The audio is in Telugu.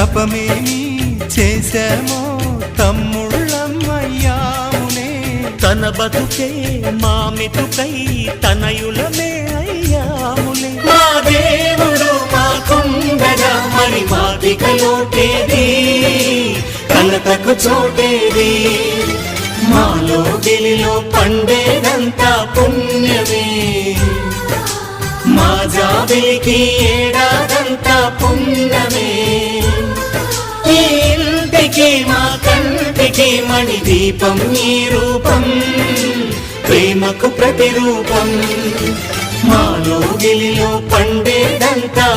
తపమేమి చేశామో తమ్ముళ్ళమయ్యామునే. తన బతుకే మామితుకై తనయులమే అయ్యాములే. మా దేవుడు మాకుండగా మరి మాదిక లోటేది, కలతకు చోటేది. మాలో గిలిలో పండేదంతా పుణ్యమే, మా జాబిలికి ఏడాదంతా పుణ్యమే. ఈ ఇంటికి మా కంటికి మణి దీపం ఈ రూపం, ప్రేమకు ప్రతిరూపం. మాలో గిలిలో పండేదంతా